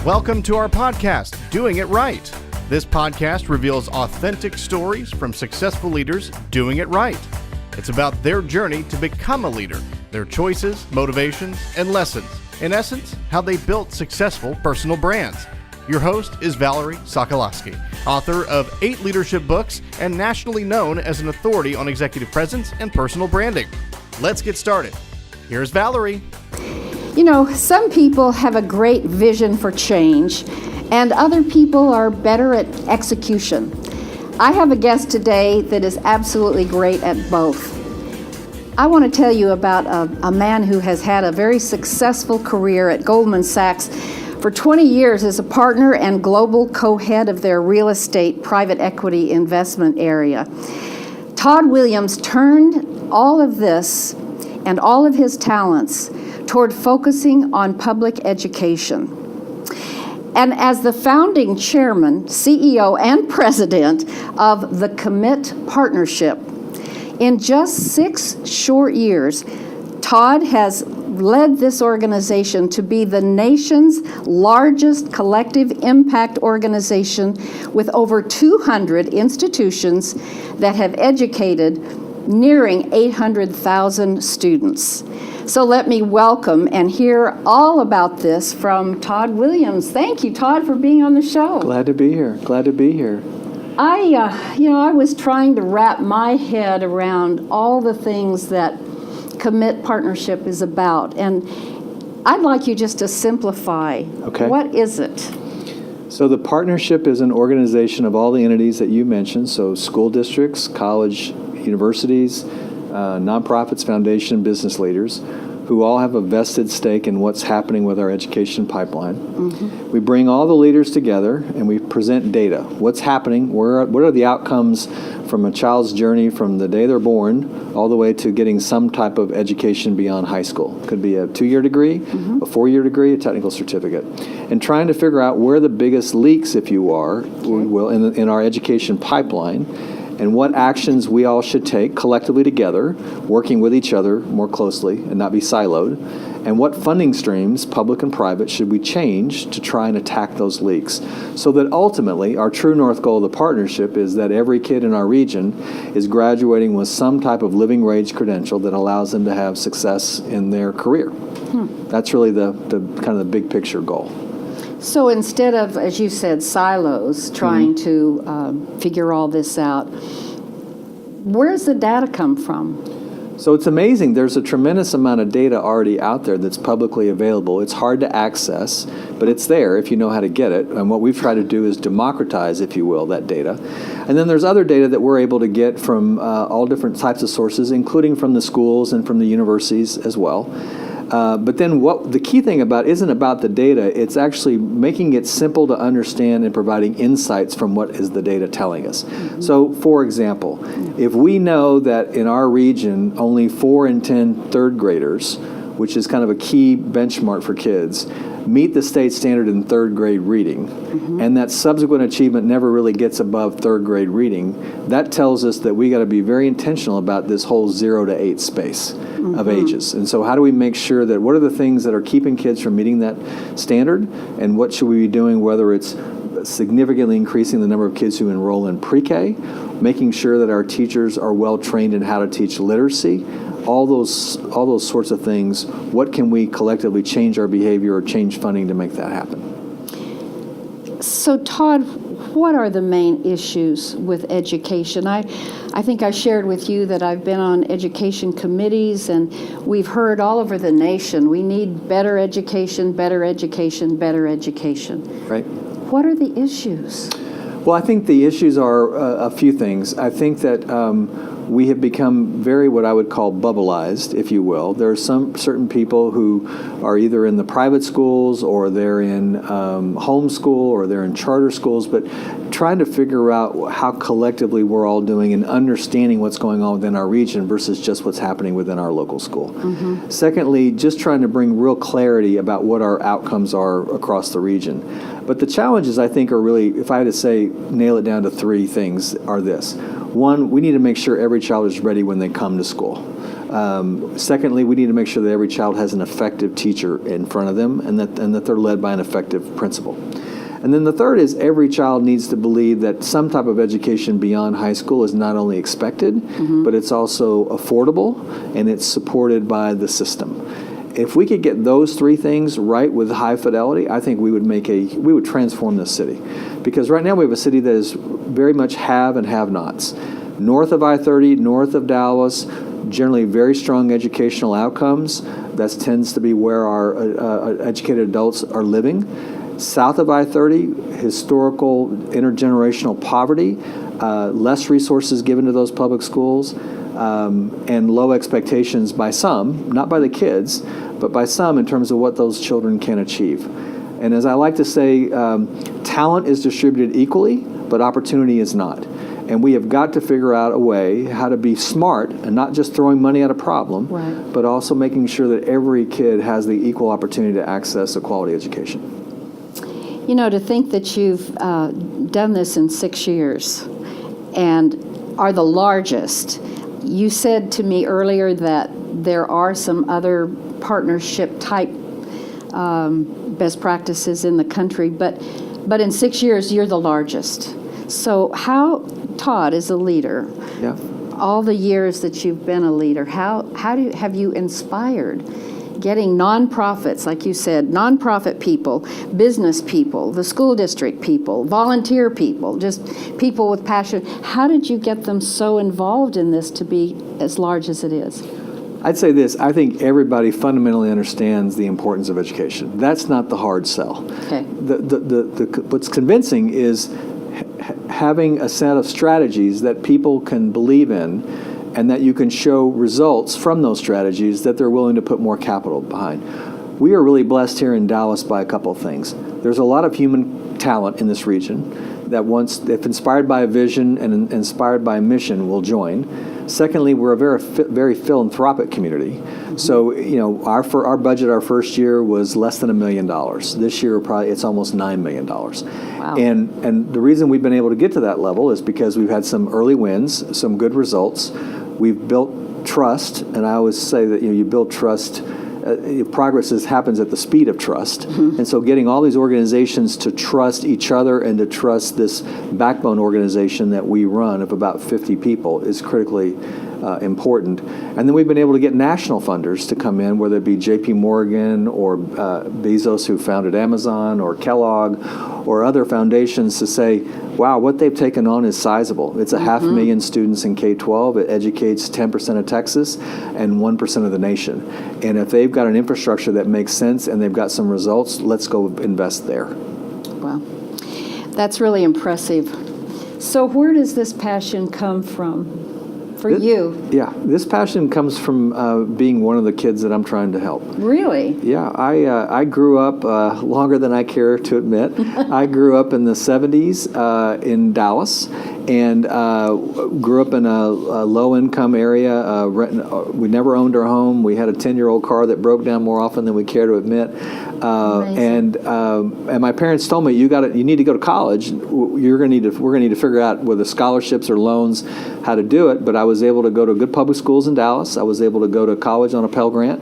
Welcome to our podcast, Doing It Right. This podcast reveals authentic stories from successful leaders doing it right. It's about their journey to become a leader, their choices, motivations, and lessons. In essence, how they built successful personal brands. Your host is Valerie Sokolowski, author of 8 leadership books and nationally known as an authority on executive presence and personal branding. Let's get started. Here's Valerie. You know, some people have a great vision for change, and other people are better at execution. I have a guest today that is absolutely great at both. I want to tell you about a man who has had a very successful career at Goldman Sachs for 20 years as a partner and global co-head of their real estate private equity investment area. Todd Williams turned all of this and all of his talents toward focusing on public education. And as the founding chairman, CEO, and president of the Commit Partnership, in just 6 short years, Todd has led this organization to be the nation's largest collective impact organization with over 200 institutions that have educated nearing 800,000 students. So let me welcome and hear all about this from Todd Williams. Thank you, Todd, for being on the show. Glad to be here. I was trying to wrap my head around all the things that Commit Partnership is about, and I'd like you just to simplify. Okay. What is it? So the partnership is an organization of all the entities that you mentioned, so school districts, college, universities, nonprofits, foundation, business leaders, who all have a vested stake in what's happening with our education pipeline. Mm-hmm. We bring all the leaders together and we present data. What's happening? What are the outcomes from a child's journey from the day they're born all the way to getting some type of education beyond high school? Could be a 2-year degree, mm-hmm. a 4-year degree, a technical certificate. And trying to figure out where the biggest leaks, if you will, in our education pipeline, and what actions we all should take collectively together, working with each other more closely and not be siloed, and what funding streams, public and private, should we change to try and attack those leaks, so that ultimately our true north goal of the partnership is that every kid in our region is graduating with some type of living wage credential that allows them to have success in their career. That's really the kind of the big picture goal. So instead of, as you said, silos, trying to figure all this out, where does the data come from? So it's amazing. There's a tremendous amount of data already out there that's publicly available. It's hard to access, but it's there if you know how to get it. And what we've tried to do is democratize, if you will, that data. And then there's other data that we're able to get from all different types of sources, including from the schools and from the universities as well. But then what the key thing isn't about the data, it's actually making it simple to understand and providing insights from what is the data telling us. Mm-hmm. So, for example, if we know that in our region only 4 in 10 third graders, which is kind of a key benchmark for kids, meet the state standard in third grade reading, mm-hmm. and that subsequent achievement never really gets above third grade reading, that tells us that we got to be very intentional about this whole 0 to 8 space mm-hmm. of ages. And so how do we make sure that what are the things that are keeping kids from meeting that standard, and what should we be doing, whether it's significantly increasing the number of kids who enroll in pre-K, making sure that our teachers are well trained in how to teach literacy, all those sorts of things. What can we collectively change our behavior or change funding to make that happen? So Todd, what are the main issues with education? I think I shared with you that I've been on education committees, and we've heard all over the nation, we need better education, better education, better education. Right. What are the issues? Well, I think the issues are a few things. I think that we have become very what I would call bubbleized, if you will. There are some certain people who are either in the private schools or they're in homeschool or they're in charter schools, but trying to figure out how collectively we're all doing and understanding what's going on within our region versus just what's happening within our local school. Secondly, just trying to bring real clarity about what our outcomes are across the region. But the challenges, I think, are really, if I had to say, nail it down to three things, are this. One, we need to make sure every child is ready when they come to school. Secondly, we need to make sure that every child has an effective teacher in front of them and that they're led by an effective principal. And then the third is every child needs to believe that some type of education beyond high school is not only expected, but it's also affordable and it's supported by the system. If we could get those three things right with high fidelity, I think we would transform this city. Because right now we have a city that is very much have and have-nots. North of I-30, north of Dallas, generally very strong educational outcomes. That tends to be where our educated adults are living. South of I-30, historical intergenerational poverty, less resources given to those public schools, and low expectations by some, not by the kids, but by some in terms of what those children can achieve. And as I like to say, talent is distributed equally, but opportunity is not. And we have got to figure out a way how to be smart and not just throwing money at a problem, but also making sure that every kid has the equal opportunity to access a quality education. You know, to think that you've done this in 6 years and are the largest. You said to me earlier that there are some other partnership type best practices in the country, but in 6 years, you're the largest. So how, Todd, is a leader, all the years that you've been a leader, have you inspired getting nonprofits, like you said, nonprofit people, business people, the school district people, volunteer people, just people with passion? How did you get them so involved in this to be as large as it is? I'd say this. I think everybody fundamentally understands the importance of education. That's not the hard sell. Okay. What's convincing is having a set of strategies that people can believe in and that you can show results from those strategies that they're willing to put more capital behind. We are really blessed here in Dallas by a couple of things. There's a lot of human talent in this region that if inspired by a vision and inspired by a mission, will join. Secondly, we're a very philanthropic community. So, you know, our budget our first year was less than $1 million. This year, it's almost $9 million. Wow. And the reason we've been able to get to that level is because we've had some early wins, some good results. We've built trust, and I always say that you build trust. Progress happens at the speed of trust. And so getting all these organizations to trust each other and to trust this backbone organization that we run of about 50 people is critically important. And then we've been able to get national funders to come in, whether it be J.P. Morgan or Bezos, who founded Amazon, or Kellogg, or other foundations, to say, wow, what they've taken on is sizable. It's 500,000 students in K-12. It educates 10% of Texas and 1% of the nation. And if they've got an infrastructure that makes sense and they've got some results, let's go invest there. Wow. That's really impressive. So where does this passion come from for you? Yeah, this passion comes from being one of the kids that I'm trying to help. Really? Yeah, I grew up longer than I care to admit. I grew up in the 70s in Dallas, and grew up in a low-income area. We never owned our home. We had a 10-year-old car that broke down more often than we care to admit. And my parents told me, you need to go to college. We're going to need to figure out whether scholarships or loans, how to do it. But I was able to go to good public schools in Dallas. I was able to go to college on a Pell Grant.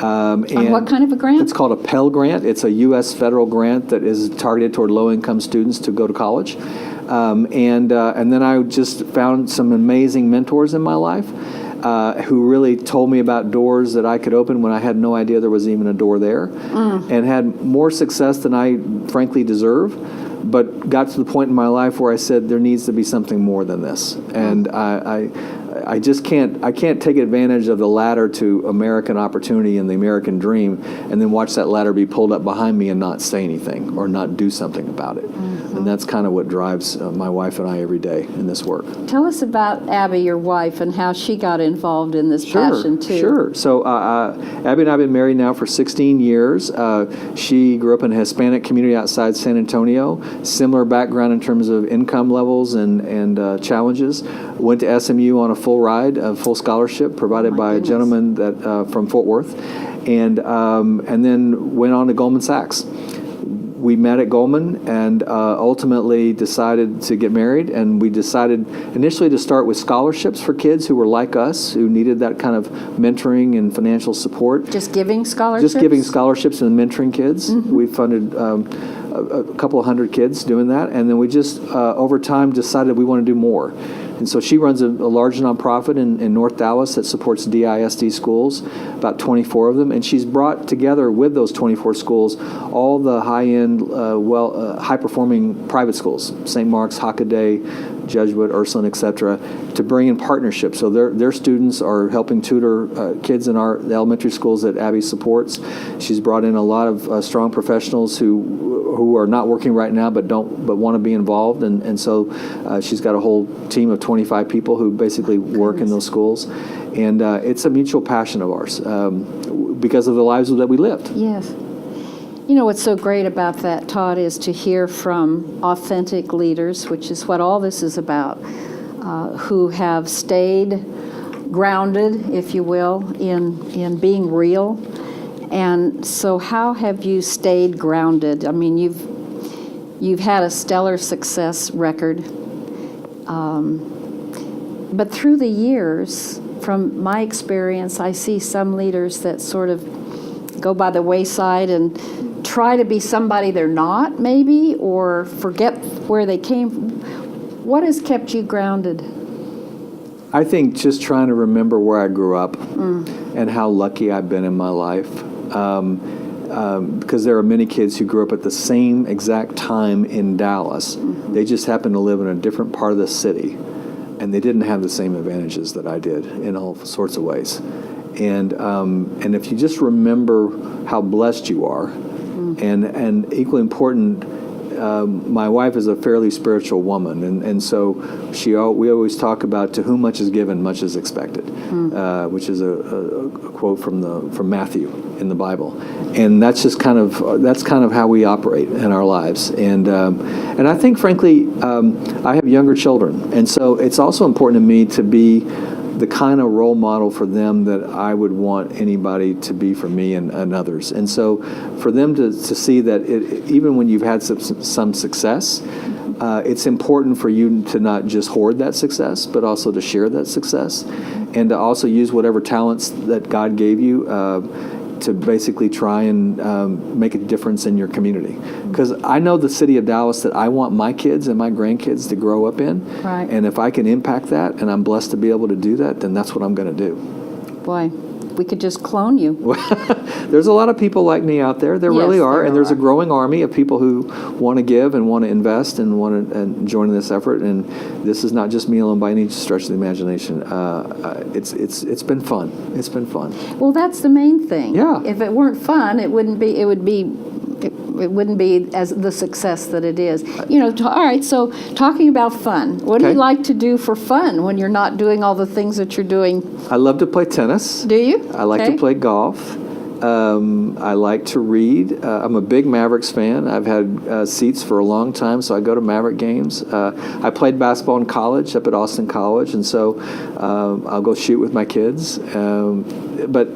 On what kind of a grant? It's called a Pell Grant. It's a U.S. federal grant that is targeted toward low-income students to go to college. And then I just found some amazing mentors in my life who really told me about doors that I could open when I had no idea there was even a door there, and had more success than I frankly deserve, but got to the point in my life where I said there needs to be something more than this. And I just can't take advantage of the ladder to American opportunity and the American dream and then watch that ladder be pulled up behind me and not say anything or not do something about it. And that's kind of what drives my wife and I every day in this work. Tell us about Abby, your wife, and how she got involved in this passion too. Sure. So Abby and I have been married now for 16 years. She grew up in a Hispanic community outside San Antonio. Similar background in terms of income levels and challenges. Went to SMU on a full ride, a full scholarship provided by a gentleman that from Fort Worth, and then went on to Goldman Sachs. We met at Goldman and ultimately decided to get married, and we decided initially to start with scholarships for kids who were like us, who needed that kind of mentoring and financial support. Just giving scholarships? Just giving scholarships and mentoring kids. We funded a couple of hundred kids doing that, and then we just over time decided we want to do more. And so she runs a large nonprofit in North Dallas that supports DISD schools, about 24 of them. And she's brought together with those 24 schools all the high-end, high-performing private schools, St. Mark's, Hockaday, Jesuit, Ursuline, et cetera, to bring in partnerships. So their students are helping tutor kids in the elementary schools that Abby supports. She's brought in a lot of strong professionals who are not working right now but want to be involved. And so she's got a whole team of 25 people who basically work in those schools. And it's a mutual passion of ours because of the lives that we lived. Yes. You know what's so great about that, Todd, is to hear from authentic leaders, which is what all this is about, who have stayed grounded, if you will, in being real. And so how have you stayed grounded? I mean, you've had a stellar success record. But through the years, from my experience, I see some leaders that sort of go by the wayside and try to be somebody they're not, maybe, or forget where they came from. What has kept you grounded? I think just trying to remember where I grew up and how lucky I've been in my life. Because there are many kids who grew up at the same exact time in Dallas. They just happen to live in a different part of the city, and they didn't have the same advantages that I did in all sorts of ways. And if you just remember how blessed you are, and equally important, my wife is a fairly spiritual woman, and so we always talk about to whom much is given, much is expected, which is a quote from Matthew in the Bible, and that's kind of how we operate in our lives, and I think frankly, I have younger children, and so it's also important to me to be the kind of role model for them that I would want anybody to be for me and others. And so for them to see that even when you've had some success, it's important for you to not just hoard that success, but also to share that success and to also use whatever talents that God gave you to basically try and make a difference in your community. Because I know the city of Dallas that I want my kids and my grandkids to grow up in. Right. And if I can impact that, and I'm blessed to be able to do that, then that's what I'm going to do. Boy, we could just clone you. There's a lot of people like me out there. There really are. And there's a growing army of people who want to give and want to invest and want to join in this effort. And this is not just me alone by any stretch of the imagination. It's been fun. It's been fun. Well, that's the main thing. Yeah. If it weren't fun, it wouldn't be as the success that it is. All right, so talking about fun, what do you like to do for fun when you're not doing all the things that you're doing? I love to play tennis. Do you? I like to play golf. I like to read. I'm a big Mavericks fan. I've had seats for a long time, so I go to Maverick games. I played basketball in college up at Austin College, and so I'll go shoot with my kids. But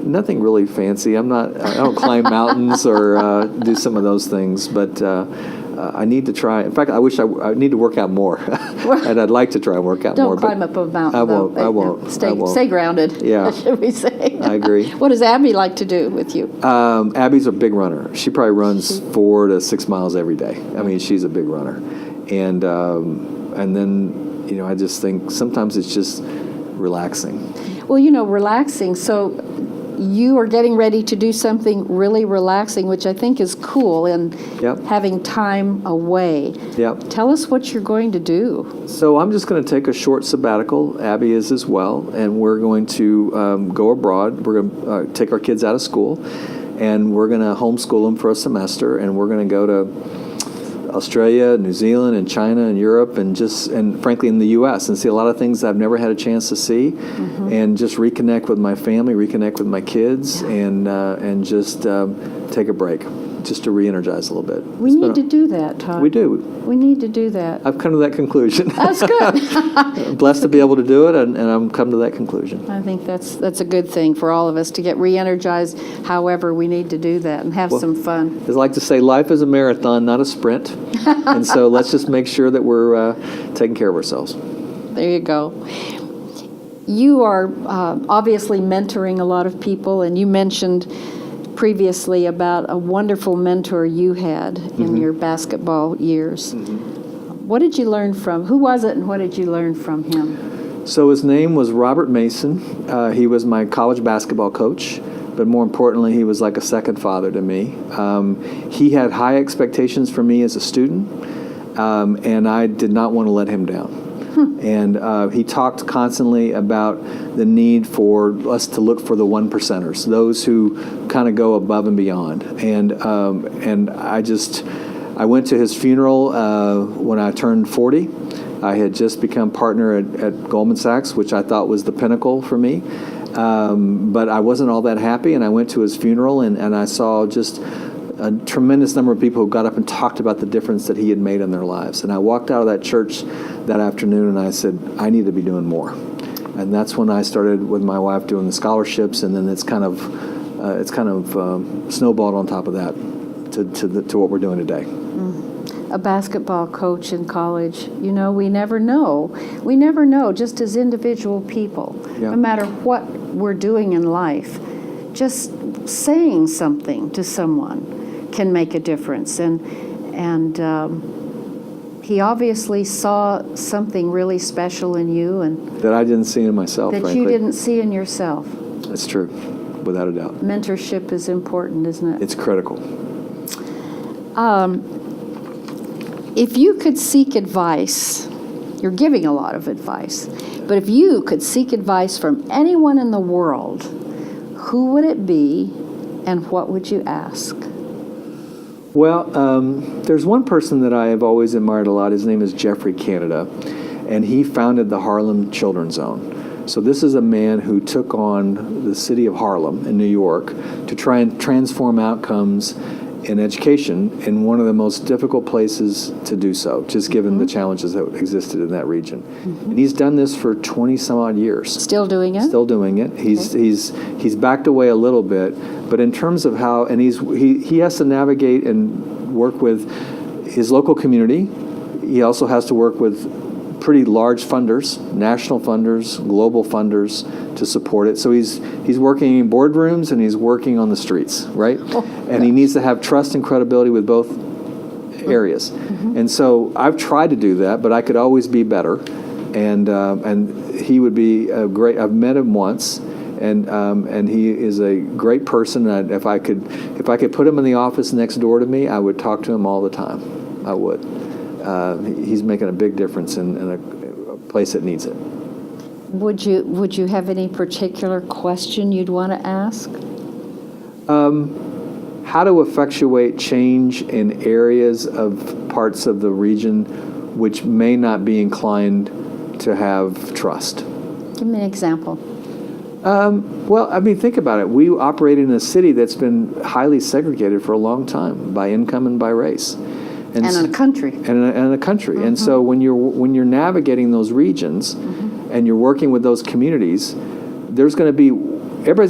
nothing really fancy. I don't climb mountains or do some of those things, but I need to try. In fact, I need to work out more, and I'd like to try and work out more. Don't climb up a mountain. I won't. Stay grounded. Yeah. Should we say? I agree. What does Abby like to do with you? Abby's a big runner. She probably runs 4 to 6 miles every day. I mean, she's a big runner, and then I just think sometimes it's just relaxing. Well, relaxing. So you are getting ready to do something really relaxing, which I think is cool, and Yep. having time away. Yep. Tell us what you're going to do. So I'm just going to take a short sabbatical. Abby is as well, and we're going to go abroad. We're going to take our kids out of school, and we're going to homeschool them for a semester, and we're going to go to Australia, New Zealand, and China, and Europe, and frankly in the U.S. and see a lot of things I've never had a chance to see, and just reconnect with my family, reconnect with my kids, and just take a break, just to re-energize a little bit. We need to do that, Todd. We do. We need to do that. I've come to that conclusion. That's good. I'm blessed to be able to do it, and I'm come to that conclusion. I think that's a good thing for all of us to get re-energized. However, we need to do that and have some fun. As I like to say, life is a marathon, not a sprint. And so let's just make sure that we're taking care of ourselves. There you go. You are obviously mentoring a lot of people, and you mentioned previously about a wonderful mentor you had in your basketball years. What did you learn from? Who was it, and what did you learn from him? So his name was Robert Mason. He was my college basketball coach, but more importantly, he was like a second father to me. He had high expectations for me as a student, and I did not want to let him down. And he talked constantly about the need for us to look for the one percenters, those who kind of go above and beyond. And I went to his funeral when I turned 40. I had just become partner at Goldman Sachs, which I thought was the pinnacle for me. But I wasn't all that happy, and I went to his funeral, and I saw just a tremendous number of people who got up and talked about the difference that he had made in their lives. And I walked out of that church that afternoon, and I said, I need to be doing more. And that's when I started with my wife doing the scholarships, and then it's kind of snowballed on top of that to what we're doing today. A basketball coach in college, we never know. We never know, just as individual people, no matter what we're doing in life, just saying something to someone can make a difference. And he obviously saw something really special in you, and that I didn't see in myself, that frankly. you didn't see in yourself. That's true, without a doubt. Mentorship is important, isn't it? It's critical. If you could seek advice, you're giving a lot of advice, but if you could seek advice from anyone in the world, who would it be, and what would you ask? Well, there's one person that I have always admired a lot. His name is Jeffrey Canada, and he founded the Harlem Children's Zone. So this is a man who took on the city of Harlem in New York to try and transform outcomes in education in one of the most difficult places to do so, just given the challenges that existed in that region. And he's done this for 20 some odd years. Still doing it? Still doing it. He's backed away a little bit, but in terms of how, and he has to navigate and work with his local community. He also has to work with pretty large funders, national funders, global funders, to support it. So he's working in boardrooms and he's working on the streets, right? And he needs to have trust and credibility with both areas. And so I've tried to do that, but I could always be better. And he would be a great. I've met him once, and he is a great person. If I could put him in the office next door to me, I would talk to him all the time. I would. He's making a big difference in a place that needs it. Would you have any particular question you'd want to ask? How to effectuate change in areas of parts of the region which may not be inclined to have trust? Give me an example. Well, I mean, think about it. We operate in a city that's been highly segregated for a long time by income and by race. And in a country. And a country. And so when you're navigating those regions and you're working with those communities, everybody's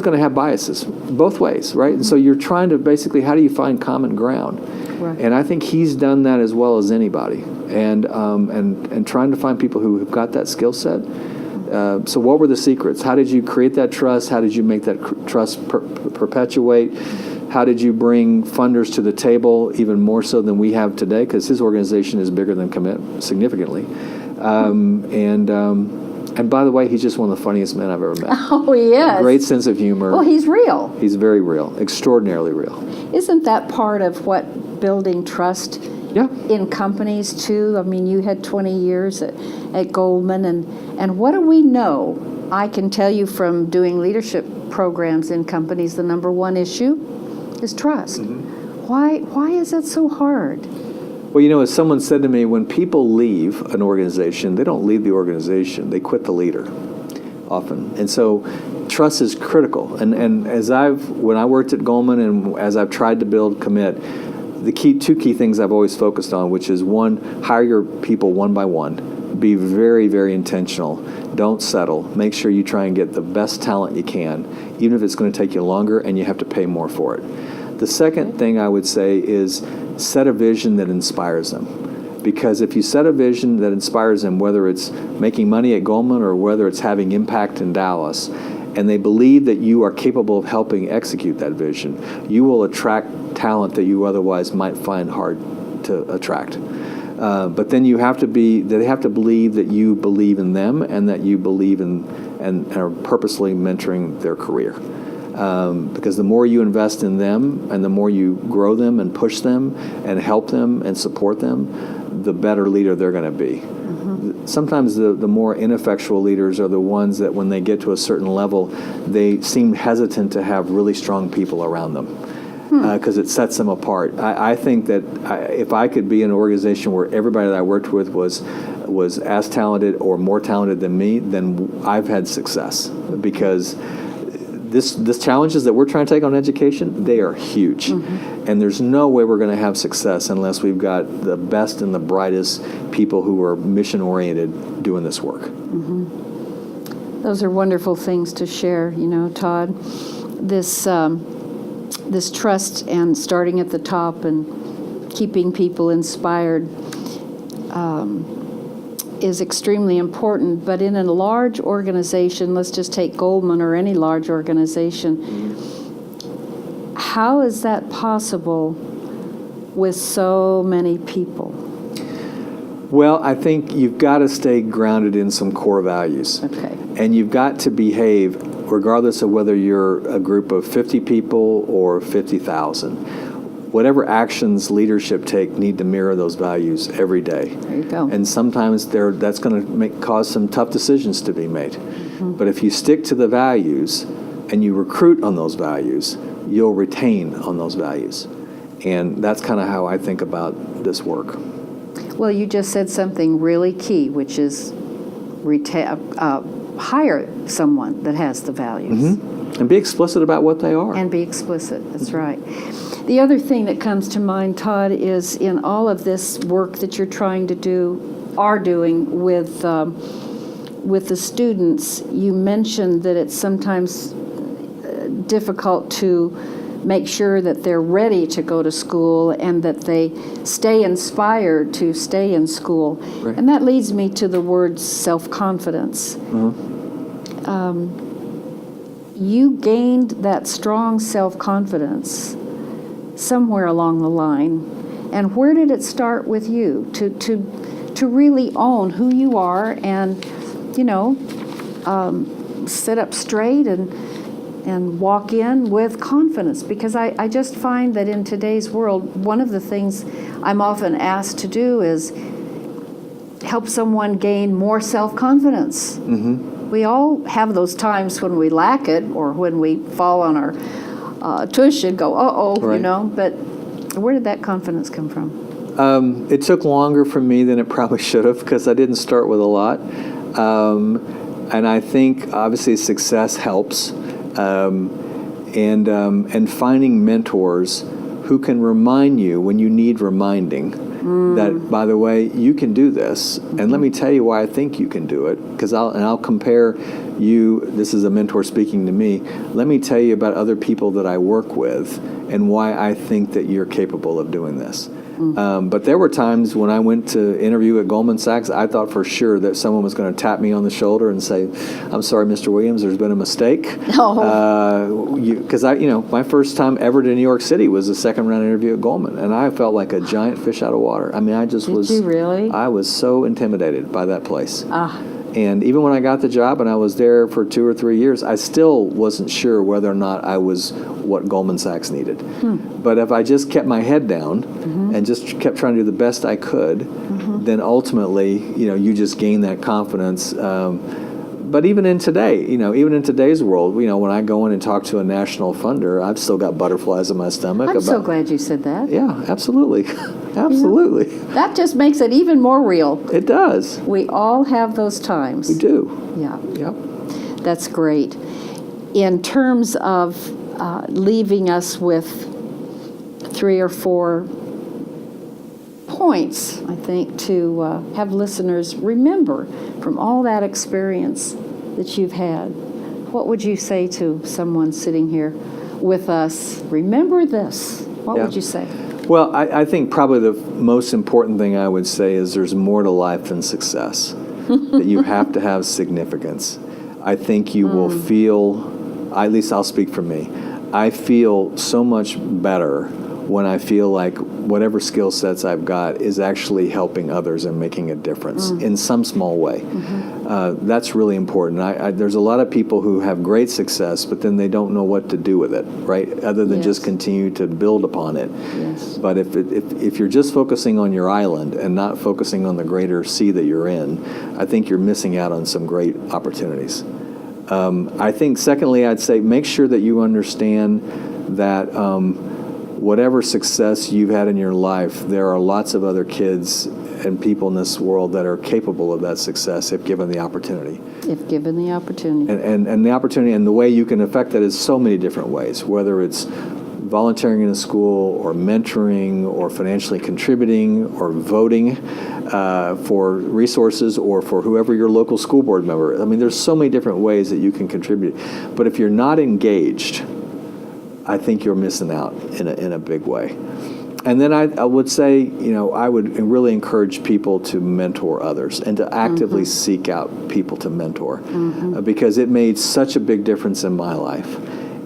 going to have biases both ways, right? And so you're trying to basically, how do you find common ground? Right. And I think he's done that as well as anybody. And trying to find people who have got that skill set. So what were the secrets? How did you create that trust? How did you make that trust perpetuate? How did you bring funders to the table even more so than we have today? Because his organization is bigger than Commit significantly. And And by the way, he's just one of the funniest men I've ever met. Oh, he is. Great sense of humor. Well, he's real. He's very real, extraordinarily real. Isn't that part of what building trust Yeah. in companies too? I mean, you had 20 years at Goldman, and what do we know? I can tell you from doing leadership programs in companies, the number one issue is trust. Why is that so hard? Well, as someone said to me, when people leave an organization, they don't leave the organization, they quit the leader often. And so trust is critical. And when I worked at Goldman and as I've tried to build Commit, the two key things I've always focused on, which is one, hire your people one by one. Be very, very intentional. Don't settle. Make sure you try and get the best talent you can, even if it's going to take you longer and you have to pay more for it. The second thing I would say is set a vision that inspires them. Because if you set a vision that inspires them, whether it's making money at Goldman or whether it's having impact in Dallas, and they believe that you are capable of helping execute that vision, you will attract talent that you otherwise might find hard to attract. But then they have to believe that you believe in them and that you believe in and are purposely mentoring their career. Because the more you invest in them and the more you grow them and push them and help them and support them, the better leader they're going to be. Sometimes the more ineffectual leaders are the ones that when they get to a certain level, they seem hesitant to have really strong people around them. Because it sets them apart. I think that if I could be in an organization where everybody that I worked with was as talented or more talented than me, then I've had success. Because this challenges that we're trying to take on education, they are huge. And there's no way we're going to have success unless we've got the best and the brightest people who are mission-oriented doing this work. Those are wonderful things to share, Todd. This trust and starting at the top and keeping people inspired is extremely important. But in a large organization, let's just take Goldman or any large organization, how is that possible with so many people? Well, I think you've got to stay grounded in some core values. Okay. And you've got to behave regardless of whether you're a group of 50 people or 50,000. Whatever actions leadership take need to mirror those values every day. There you go. And sometimes that's going to cause some tough decisions to be made. But if you stick to the values and you recruit on those values, you'll retain on those values. And that's kind of how I think about this work. Well, you just said something really key, which is hire someone that has the values. And be explicit about what they are. And be explicit, that's right. The other thing that comes to mind, Todd, is in all of this work that you're trying to are doing with the students, you mentioned that it's sometimes difficult to make sure that they're ready to go to school and that they stay inspired to stay in school. Right. And that leads me to the word self-confidence. You gained that strong self-confidence somewhere along the line. And where did it start with you to really own who you are and, sit up straight and walk in with confidence? Because I just find that in today's world, one of the things I'm often asked to do is help someone gain more self-confidence. We all have those times when we lack it or when we fall on our tush and go, Right. but where did that confidence come from? It took longer for me than it probably should have because I didn't start with a lot. And I think obviously success helps. And finding mentors who can remind you when you need reminding that, by the way, you can do this. And let me tell you why I think you can do it. Because I'll compare you, this is a mentor speaking to me, let me tell you about other people that I work with and why I think that you're capable of doing this. But there were times when I went to interview at Goldman Sachs, I thought for sure that someone was going to tap me on the shoulder and say, "I'm sorry, Mr. Williams, there's been a mistake." Because my first time ever to New York City was a second round interview at Goldman, and I felt like a giant fish out of water. I mean, I just was. Did you really? I was so intimidated by that place. And even when I got the job and I was there for 2 or 3 years, I still wasn't sure whether or not I was what Goldman Sachs needed. But if I just kept my head down and just kept trying to do the best I could, then ultimately, you just gain that confidence. But even in today's world, when I go in and talk to a national funder, I've still got butterflies in my stomach. I'm so glad you said that. Yeah, absolutely. Absolutely. That just makes it even more real. It does. We all have those times. We do. Yeah. Yep. That's great. In terms of leaving us with 3 or 4 points, I think, to have listeners remember from all that experience that you've had, what would you say to someone sitting here with us? Remember this. What would you say? Well, I think probably the most important thing I would say is there's more to life than success, that you have to have significance. I think you will feel, at least I'll speak for me, I feel so much better when I feel like whatever skill sets I've got is actually helping others and making a difference in some small way. That's really important. There's a lot of people who have great success, but then they don't know what to do with it, right? Other than just continue to build upon it. Yes. But if you're just focusing on your island and not focusing on the greater sea that you're in, I think you're missing out on some great opportunities. I think, secondly, I'd say make sure that you understand that whatever success you've had in your life, there are lots of other kids and people in this world that are capable of that success if given the opportunity. If given the opportunity. And the opportunity and the way you can affect that is so many different ways, whether it's volunteering in a school or mentoring or financially contributing or voting for resources or for whoever your local school board member. I mean, there's so many different ways that you can contribute. But if you're not engaged, I think you're missing out in a big way. And then I would say, I would really encourage people to mentor others and to actively seek out people to mentor because it made such a big difference in my life.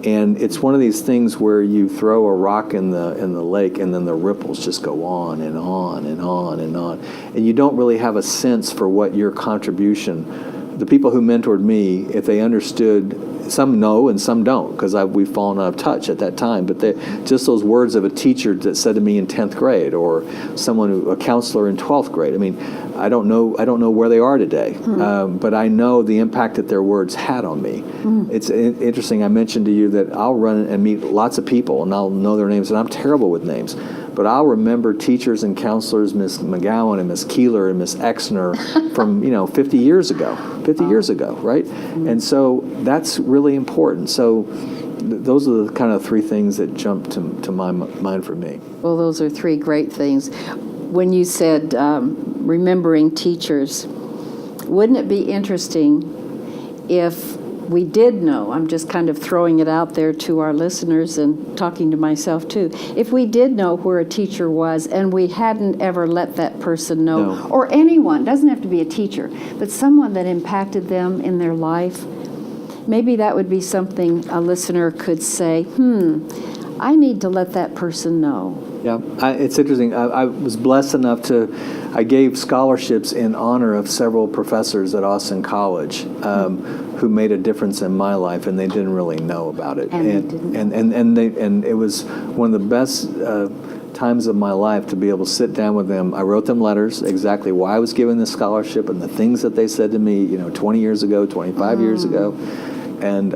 And it's one of these things where you throw a rock in the lake and then the ripples just go on and on and on and on. And you don't really have a sense for what your contribution. The people who mentored me, if they understood, some know and some don't because we've fallen out of touch at that time. But just those words of a teacher that said to me in 10th grade or a counselor in 12th grade. I mean, I don't know where they are today, but I know the impact that their words had on me. It's interesting. I mentioned to you that I'll run and meet lots of people and I'll know their names, and I'm terrible with names. But I'll remember teachers and counselors, Miss McGowan and Miss Keeler and Miss Exner from 50 years ago, right? And so that's really important. So those are the kind of 3 things that jump to my mind for me. Well, those are 3 great things. When you said remembering teachers, wouldn't it be interesting if we did know, I'm just kind of throwing it out there to our listeners and talking to myself too, if we did know where a teacher was and we hadn't ever let that person know, or anyone, doesn't have to be a teacher, but someone that impacted them in their life, maybe that would be something a listener could say, I need to let that person know. Yeah, it's interesting. I was blessed enough I gave scholarships in honor of several professors at Austin College who made a difference in my life, and they didn't really know about it. And it was one of the best times of my life to be able to sit down with them. I wrote them letters exactly why I was given this scholarship and the things that they said to me, 20 years ago, 25 years ago, and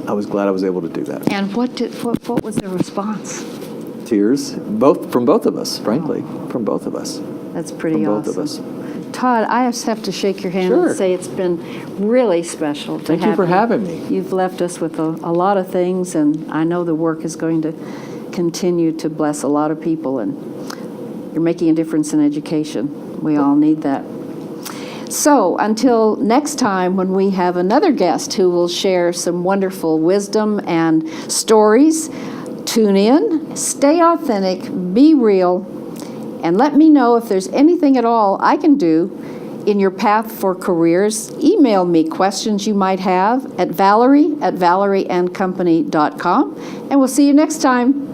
I was glad I was able to do that. And what was the response? Tears, from both of us, frankly, from both of us. That's pretty from awesome. Both of us. Todd, I just have to shake your hand and say it's been really special to have you. Thank you for having me. You've left us with a lot of things, and I know the work is going to continue to bless a lot of people, and you're making a difference in education. We all need that. So until next time when we have another guest who will share some wonderful wisdom and stories, tune in, stay authentic, be real, and let me know if there's anything at all I can do in your path for careers. Email me questions you might have at Valerie@valerieandcompany.com, and we'll see you next time.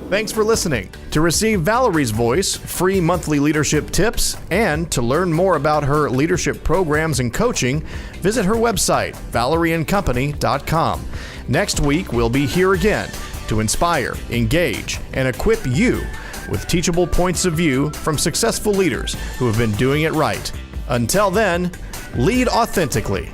Thanks for listening. To receive Valerie's voice, free monthly leadership tips, and to learn more about her leadership programs and coaching, visit her website, valerieandcompany.com. Next week, we'll be here again to inspire, engage, and equip you with teachable points of view from successful leaders who have been doing it right. Until then, lead authentically.